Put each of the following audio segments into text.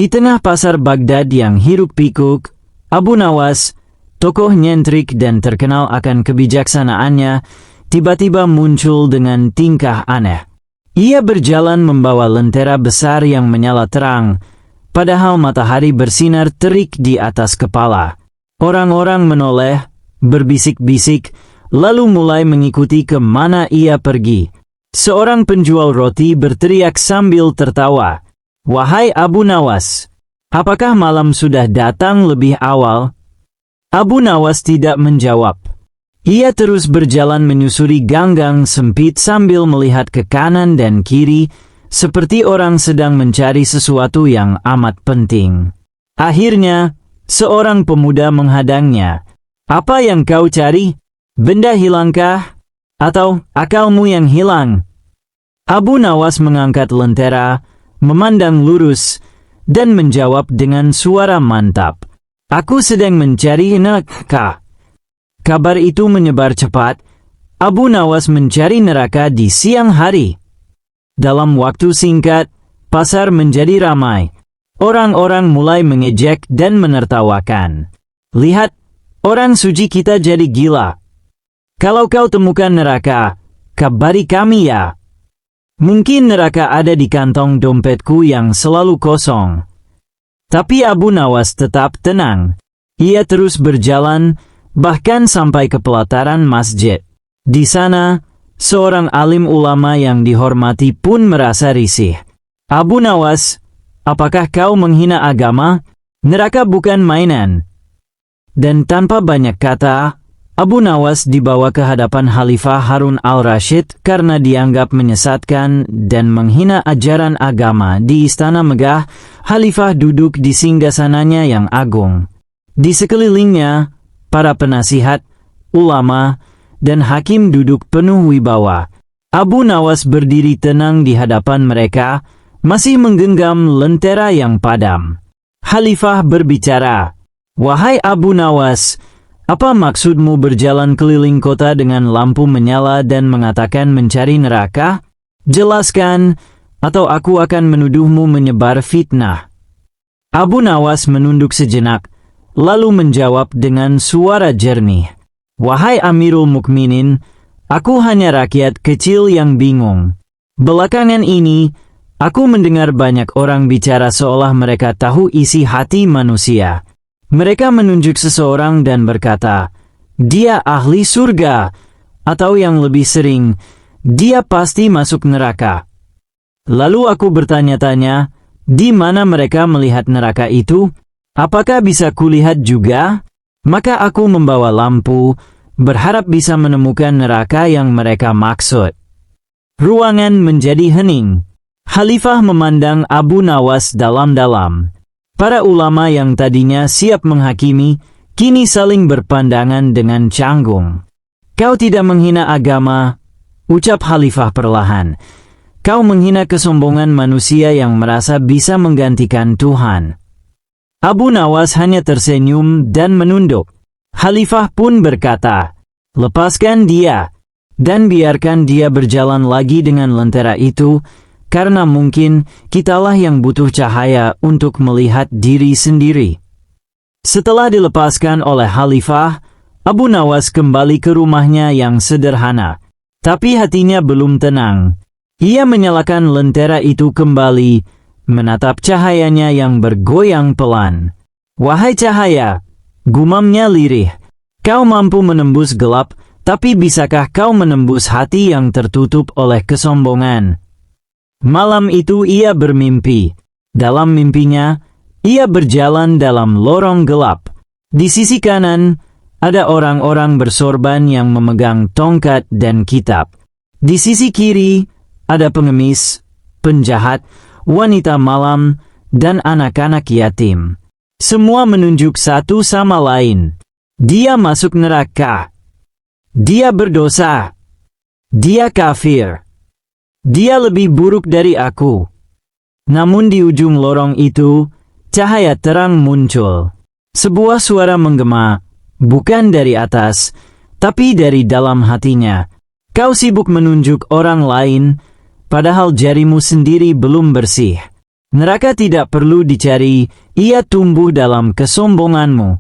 Di tengah pasar Baghdad yang hiruk-pikuk, Abu Nawas, tokoh nyentrik dan terkenal akan kebijaksanaannya, tiba-tiba muncul dengan tingkah aneh. Ia berjalan membawa lentera besar yang menyala terang, padahal matahari bersinar terik di atas kepala. Orang-orang menoleh, berbisik-bisik, lalu mulai mengikuti ke mana ia pergi. Seorang penjual roti berteriak sambil tertawa, "Wahai Abu Nawas, apakah malam sudah datang lebih awal?" Abu Nawas tidak menjawab. Ia terus berjalan menyusuri gang-gang sempit sambil melihat ke kanan dan kiri, seperti orang sedang mencari sesuatu yang amat penting. Akhirnya, seorang pemuda menghadangnya. "Apa yang kau cari? Benda hilangkah? Atau akalmu yang hilang?" Abu Nawas mengangkat lentera, memandang lurus, dan menjawab dengan suara mantap, "Aku sedang mencari neraka." Kabar itu menyebar cepat. Abu Nawas mencari neraka di siang hari. Dalam waktu singkat, pasar menjadi ramai. Orang-orang mulai mengejek dan menertawakan. "Lihat, orang suci kita jadi gila. Kalau kau temukan neraka, kabari kami ya. Mungkin neraka ada di kantong dompetku yang selalu kosong." Tapi Abu Nawas tetap tenang. Ia terus berjalan, bahkan sampai ke pelataran masjid. Di sana, seorang alim ulama yang dihormati pun merasa risih. "Abu Nawas, apakah kau menghina agama? Neraka bukan mainan." Dan tanpa banyak kata, Abu Nawas dibawa ke hadapan Khalifah Harun al-Rashid karena dianggap menyesatkan dan menghina ajaran agama. Di Istana Megah, Khalifah duduk di singgasananya yang agung. Di sekelilingnya, para penasihat, ulama, dan hakim duduk penuh wibawa. Abu Nawas berdiri tenang di hadapan mereka, masih menggenggam lentera yang padam. Khalifah berbicara, "Wahai Abu Nawas, apa maksudmu berjalan keliling kota dengan lampu menyala dan mengatakan mencari neraka? Jelaskan, atau aku akan menuduhmu menyebar fitnah." Abu Nawas menunduk sejenak, lalu menjawab dengan suara jernih, "Wahai Amirul Mukminin, aku hanya rakyat kecil yang bingung. Belakangan ini, aku mendengar banyak orang bicara seolah mereka tahu isi hati manusia. Mereka menunjuk seseorang dan berkata, 'Dia ahli surga,' atau yang lebih sering, 'Dia pasti masuk neraka.' Lalu aku bertanya-tanya, di mana mereka melihat neraka itu? Apakah bisa kulihat juga? Maka aku membawa lampu, berharap bisa menemukan neraka yang mereka maksud." Ruangan menjadi hening. Khalifah memandang Abu Nawas dalam-dalam. Para ulama yang tadinya siap menghakimi, kini saling berpandangan dengan canggung. "Kau tidak menghina agama," ucap Khalifah perlahan. "Kau menghina kesombongan manusia yang merasa bisa menggantikan Tuhan." Abu Nawas hanya tersenyum dan menunduk. Khalifah pun berkata, "Lepaskan dia, dan biarkan dia berjalan lagi dengan lentera itu, karena mungkin kitalah yang butuh cahaya untuk melihat diri sendiri." Setelah dilepaskan oleh Khalifah, Abu Nawas kembali ke rumahnya yang sederhana. Tapi hatinya belum tenang. Ia menyalakan lentera itu kembali, menatap cahayanya yang bergoyang pelan. "Wahai cahaya," gumamnya lirih, "kau mampu menembus gelap, tapi bisakah kau menembus hati yang tertutup oleh kesombongan?" Malam itu ia bermimpi. Dalam mimpinya, ia berjalan dalam lorong gelap. Di sisi kanan, ada orang-orang bersorban yang memegang tongkat dan kitab. Di sisi kiri, ada pengemis, penjahat, wanita malam, dan anak-anak yatim. Semua menunjuk satu sama lain. Dia masuk neraka. Dia berdosa. Dia kafir. Dia lebih buruk dari aku. Namun di ujung lorong itu, cahaya terang muncul. Sebuah suara menggema, bukan dari atas, tapi dari dalam hatinya. "Kau sibuk menunjuk orang lain, padahal jarimu sendiri belum bersih. Neraka tidak perlu dicari, ia tumbuh dalam kesombonganmu.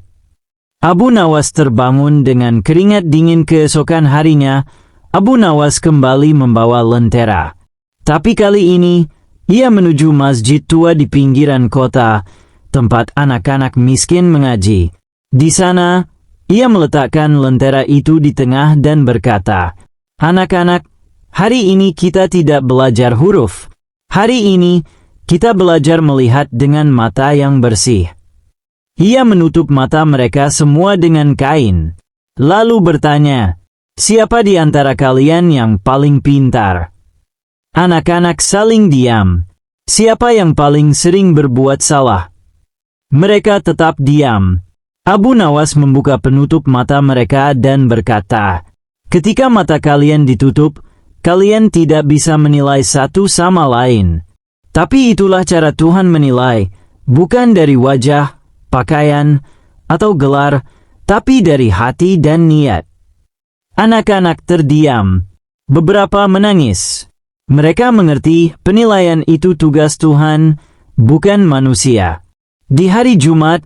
Abu Nawas terbangun dengan keringat dingin keesokan harinya. Abu Nawas kembali membawa lentera. Tapi kali ini, ia menuju masjid tua di pinggiran kota, tempat anak-anak miskin mengaji. Di sana, ia meletakkan lentera itu di tengah dan berkata, "Anak-anak, hari ini kita tidak belajar huruf. Hari ini, kita belajar melihat dengan mata yang bersih." Ia menutup mata mereka semua dengan kain. Lalu bertanya, "Siapa di antara kalian yang paling pintar?" Anak-anak saling diam. Siapa yang paling sering berbuat salah? Mereka tetap diam. Abu Nawas membuka penutup mata mereka dan berkata, "Ketika mata kalian ditutup, kalian tidak bisa menilai satu sama lain. Tapi itulah cara Tuhan menilai, bukan dari wajah, pakaian, atau gelar, tapi dari hati dan niat." Anak-anak terdiam. Beberapa menangis. Mereka mengerti penilaian itu tugas Tuhan, bukan manusia. Di hari Jumat,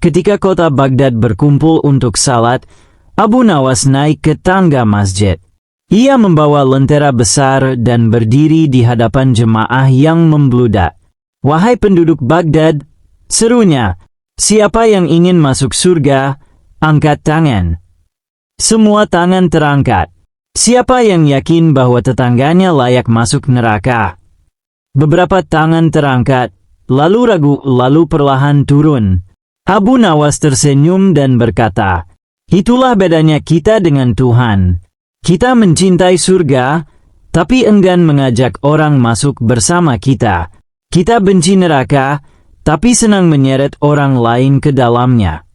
ketika kota Baghdad berkumpul untuk salat, Abu Nawas naik ke tangga masjid. Ia membawa lentera besar dan berdiri di hadapan jemaah yang membludak. "Wahai penduduk Baghdad," serunya, "siapa yang ingin masuk surga, angkat tangan." Semua tangan terangkat. Siapa yang yakin bahwa tetangganya layak masuk neraka? Beberapa tangan terangkat, lalu ragu, lalu perlahan turun. Abu Nawas tersenyum dan berkata, "Itulah bedanya kita dengan Tuhan. Kita mencintai surga, tapi enggan mengajak orang masuk bersama kita. Kita benci neraka, tapi senang menyeret orang lain ke dalamnya."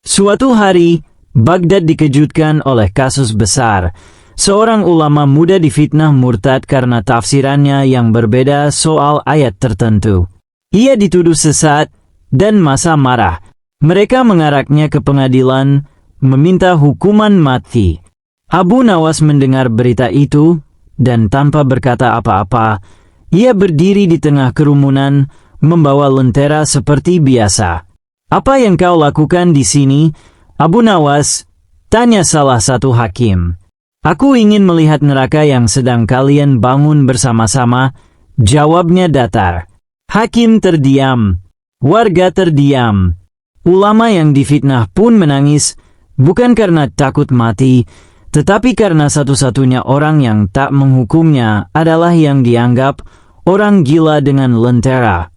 Suatu hari, Baghdad dikejutkan oleh kasus besar. Seorang ulama muda difitnah murtad karena tafsirannya yang berbeda soal ayat tertentu. Ia dituduh sesat, dan massa marah. Mereka mengaraknya ke pengadilan, meminta hukuman mati. Abu Nawas mendengar berita itu, dan tanpa berkata apa-apa, ia berdiri di tengah kerumunan, membawa lentera seperti biasa. "Apa yang kau lakukan di sini, Abu Nawas?" tanya salah satu hakim. "Aku ingin melihat neraka yang sedang kalian bangun bersama-sama," jawabnya datar. Hakim terdiam. Warga terdiam. Ulama yang difitnah pun menangis, bukan karena takut mati, tetapi karena satu-satunya orang yang tak menghukumnya adalah yang dianggap orang gila dengan lentera.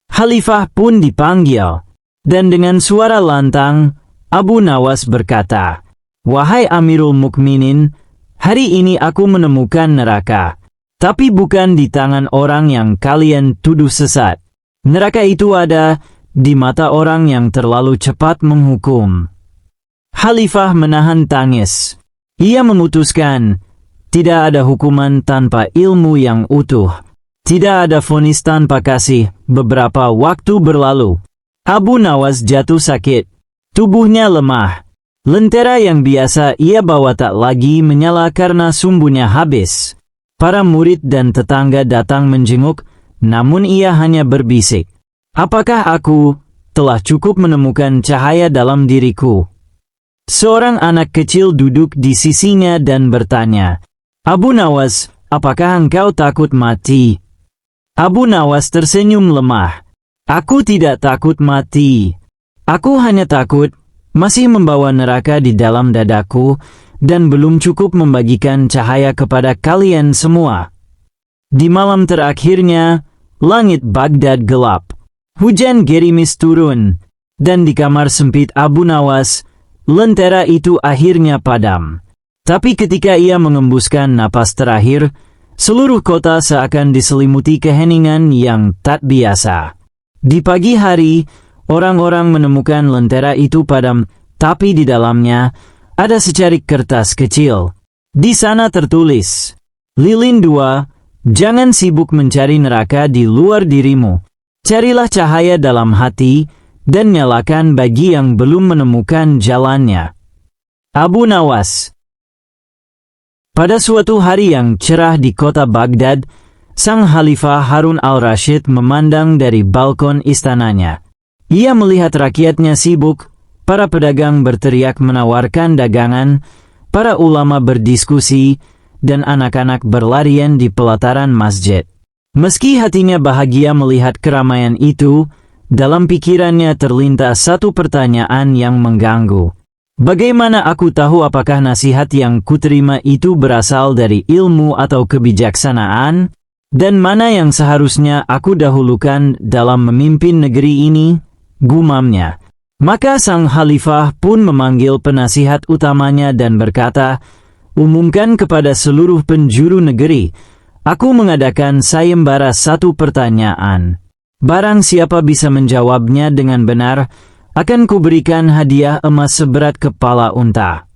Khalifah pun dipanggil, dan dengan suara lantang, Abu Nawas berkata, "Wahai Amirul Mukminin, hari ini aku menemukan neraka, tapi bukan di tangan orang yang kalian tuduh sesat. Neraka itu ada di mata orang yang terlalu cepat menghukum." Khalifah menahan tangis. Ia memutuskan, tidak ada hukuman tanpa ilmu yang utuh. Tidak ada vonis tanpa kasih. Beberapa waktu berlalu. Abu Nawas jatuh sakit. Tubuhnya lemah. Lentera yang biasa ia bawa tak lagi menyala karena sumbunya habis. Para murid dan tetangga datang menjenguk, namun ia hanya berbisik, "Apakah aku telah cukup menemukan cahaya dalam diriku?" Seorang anak kecil duduk di sisinya dan bertanya, "Abu Nawas, apakah engkau takut mati?" Abu Nawas tersenyum lemah. "Aku tidak takut mati. Aku hanya takut masih membawa neraka di dalam dadaku dan belum cukup membagikan cahaya kepada kalian semua." Di malam terakhirnya, langit Baghdad gelap. Hujan gerimis turun, dan di kamar sempit Abu Nawas, lentera itu akhirnya padam. Tapi ketika ia mengembuskan napas terakhir, seluruh kota seakan diselimuti keheningan yang tak biasa. Di pagi hari, orang-orang menemukan lentera itu padam, tapi di dalamnya ada secarik kertas kecil. Di sana tertulis, "Lilin 2, jangan sibuk mencari neraka di luar dirimu. Carilah cahaya dalam hati dan nyalakan bagi yang belum menemukan jalannya." Abu Nawas. Pada suatu hari yang cerah di kota Baghdad, Sang Khalifah Harun al-Rashid memandang dari balkon istananya. Ia melihat rakyatnya sibuk, para pedagang berteriak menawarkan dagangan, para ulama berdiskusi, dan anak-anak berlarian di pelataran masjid. Meski hatinya bahagia melihat keramaian itu, dalam pikirannya terlintas satu pertanyaan yang mengganggu. Bagaimana aku tahu apakah nasihat yang kuterima itu berasal dari ilmu atau kebijaksanaan? Dan mana yang seharusnya aku dahulukan dalam memimpin negeri ini? Gumamnya. Maka sang Khalifah pun memanggil penasihat utamanya dan berkata, umumkan kepada seluruh penjuru negeri, aku mengadakan sayembara satu pertanyaan. Barang siapa bisa menjawabnya dengan benar, akan kuberikan hadiah emas seberat kepala unta.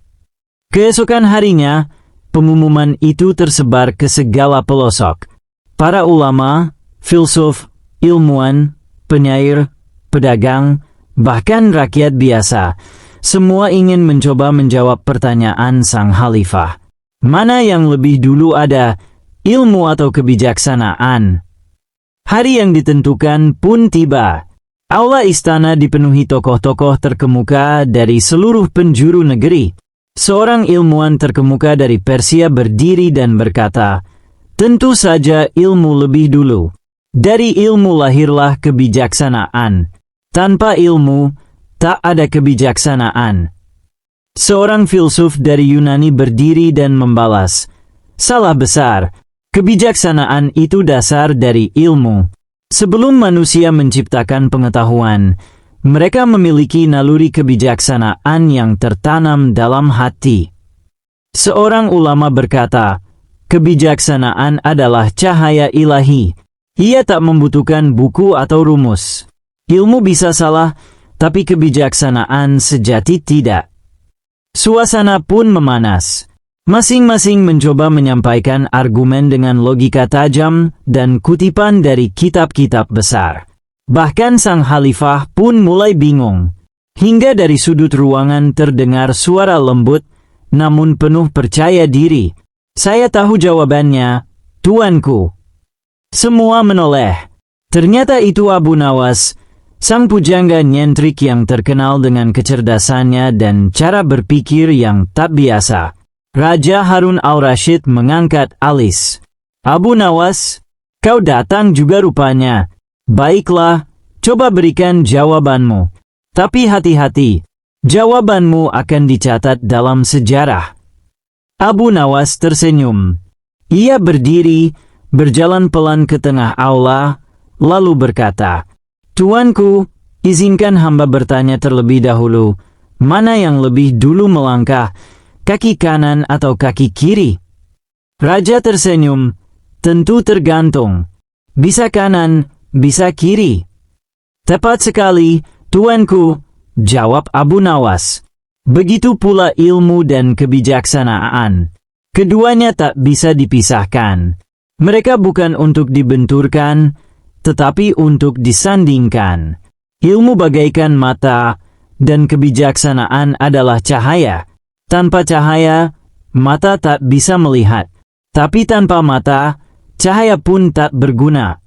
Keesokan harinya, pengumuman itu tersebar ke segala pelosok. Para ulama, filsuf, ilmuwan, penyair, pedagang, bahkan rakyat biasa, semua ingin mencoba menjawab pertanyaan sang Khalifah. Mana yang lebih dulu ada, ilmu atau kebijaksanaan? Hari yang ditentukan pun tiba. Aula istana dipenuhi tokoh-tokoh terkemuka dari seluruh penjuru negeri. Seorang ilmuwan terkemuka dari Persia berdiri dan berkata, tentu saja ilmu lebih dulu. Dari ilmu lahirlah kebijaksanaan. Tanpa ilmu, tak ada kebijaksanaan. Seorang filsuf dari Yunani berdiri dan membalas, salah besar, kebijaksanaan itu dasar dari ilmu. Sebelum manusia menciptakan pengetahuan, mereka memiliki naluri kebijaksanaan yang tertanam dalam hati. Seorang ulama berkata, kebijaksanaan adalah cahaya ilahi. Ia tak membutuhkan buku atau rumus. Ilmu bisa salah, tapi kebijaksanaan sejati tidak. Suasana pun memanas. Masing-masing mencoba menyampaikan argumen dengan logika tajam dan kutipan dari kitab-kitab besar. Bahkan sang Khalifah pun mulai bingung. Hingga dari sudut ruangan terdengar suara lembut, namun penuh percaya diri. Saya tahu jawabannya, tuanku. Semua menoleh. Ternyata itu Abu Nawas, sang pujangga nyentrik yang terkenal dengan kecerdasannya dan cara berpikir yang tak biasa. Raja Harun al-Rashid mengangkat alis. Abu Nawas, kau datang juga rupanya. Baiklah, coba berikan jawabanmu. Tapi hati-hati, jawabanmu akan dicatat dalam sejarah. Abu Nawas tersenyum. Ia berdiri, berjalan pelan ke tengah aula, lalu berkata, tuanku, izinkan hamba bertanya terlebih dahulu, mana yang lebih dulu melangkah, kaki kanan atau kaki kiri? Raja tersenyum, tentu tergantung. Bisa kanan, bisa kiri. Tepat sekali, tuanku, jawab Abu Nawas. Begitu pula ilmu dan kebijaksanaan. Keduanya tak bisa dipisahkan. Mereka bukan untuk dibenturkan, tetapi untuk disandingkan. Ilmu bagaikan mata, dan kebijaksanaan adalah cahaya. Tanpa cahaya, mata tak bisa melihat. Tapi tanpa mata, cahaya pun tak berguna.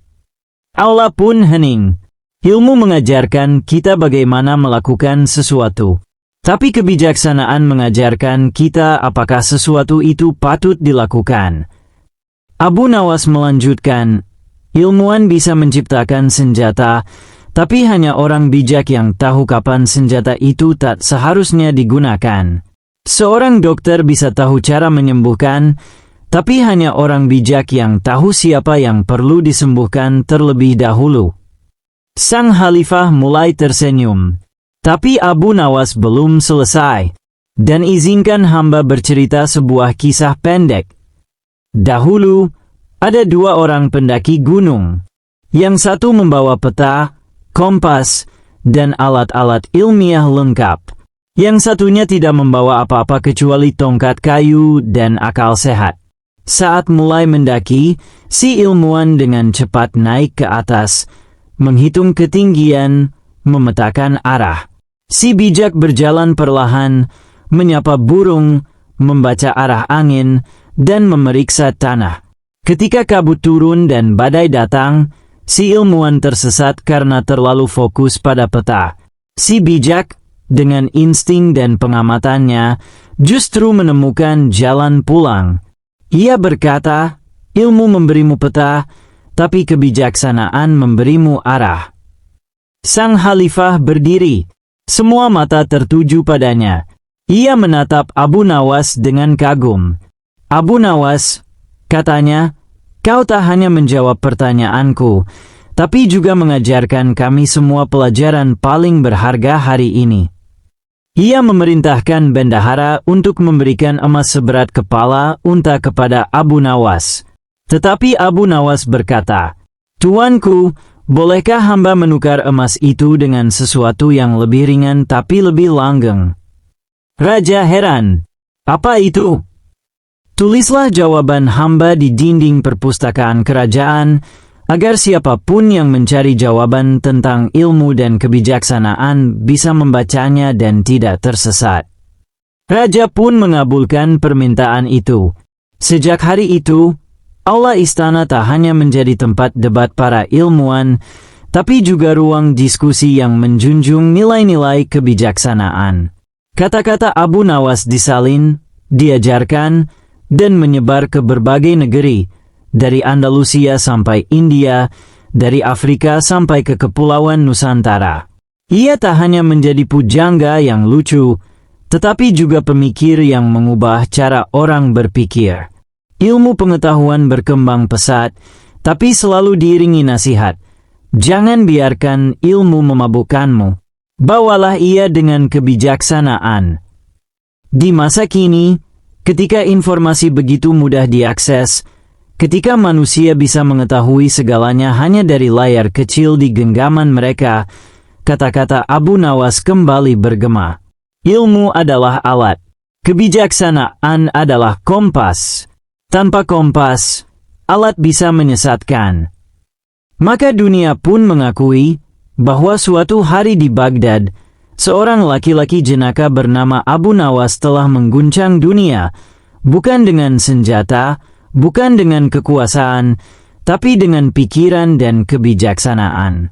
Aula pun hening. Ilmu mengajarkan kita bagaimana melakukan sesuatu. Tapi kebijaksanaan mengajarkan kita apakah sesuatu itu patut dilakukan. Abu Nawas melanjutkan, ilmuwan bisa menciptakan senjata, tapi hanya orang bijak yang tahu kapan senjata itu tak seharusnya digunakan. Seorang dokter bisa tahu cara menyembuhkan, tapi hanya orang bijak yang tahu siapa yang perlu disembuhkan terlebih dahulu. Sang Khalifah mulai tersenyum. Tapi Abu Nawas belum selesai, dan izinkan hamba bercerita sebuah kisah pendek. Dahulu, ada dua orang pendaki gunung. Yang satu membawa peta, kompas, dan alat-alat ilmiah lengkap. Yang satunya tidak membawa apa-apa kecuali tongkat kayu dan akal sehat. Saat mulai mendaki, si ilmuwan dengan cepat naik ke atas, menghitung ketinggian, memetakan arah. Si bijak berjalan perlahan, menyapa burung, membaca arah angin, dan memeriksa tanah. Ketika kabut turun dan badai datang, si ilmuwan tersesat karena terlalu fokus pada peta. Si bijak, dengan insting dan pengamatannya, justru menemukan jalan pulang. Ia berkata, ilmu memberimu peta, tapi kebijaksanaan memberimu arah. Sang Khalifah berdiri. Semua mata tertuju padanya. Ia menatap Abu Nawas dengan kagum. Abu Nawas, katanya, kau tak hanya menjawab pertanyaanku, tapi juga mengajarkan kami semua pelajaran paling berharga hari ini. Ia memerintahkan bendahara untuk memberikan emas seberat kepala unta kepada Abu Nawas. Tetapi Abu Nawas berkata, Tuanku, bolehkah hamba menukar emas itu dengan sesuatu yang lebih ringan tapi lebih langgeng? Raja heran. Apa itu? Tulislah jawaban hamba di dinding perpustakaan kerajaan, agar siapapun yang mencari jawaban tentang ilmu dan kebijaksanaan bisa membacanya dan tidak tersesat. Raja pun mengabulkan permintaan itu. Sejak hari itu, Aula istana tak hanya menjadi tempat debat para ilmuwan, tapi juga ruang diskusi yang menjunjung nilai-nilai kebijaksanaan. Kata-kata Abu Nawas disalin, diajarkan, dan menyebar ke berbagai negeri, dari Andalusia sampai India, dari Afrika sampai ke Kepulauan Nusantara. Ia tak hanya menjadi pujangga yang lucu, tetapi juga pemikir yang mengubah cara orang berpikir. Ilmu pengetahuan berkembang pesat, tapi selalu diiringi nasihat. Jangan biarkan ilmu memabukkanmu. Bawalah ia dengan kebijaksanaan. Di masa kini, ketika informasi begitu mudah diakses, ketika manusia bisa mengetahui segalanya hanya dari layar kecil di genggaman mereka, kata-kata Abu Nawas kembali bergema. Ilmu adalah alat. Kebijaksanaan adalah kompas. Tanpa kompas, alat bisa menyesatkan. Maka dunia pun mengakui bahwa suatu hari di Baghdad, seorang laki-laki jenaka bernama Abu Nawas telah mengguncang dunia, bukan dengan senjata, bukan dengan kekuasaan, tapi dengan pikiran dan kebijaksanaan.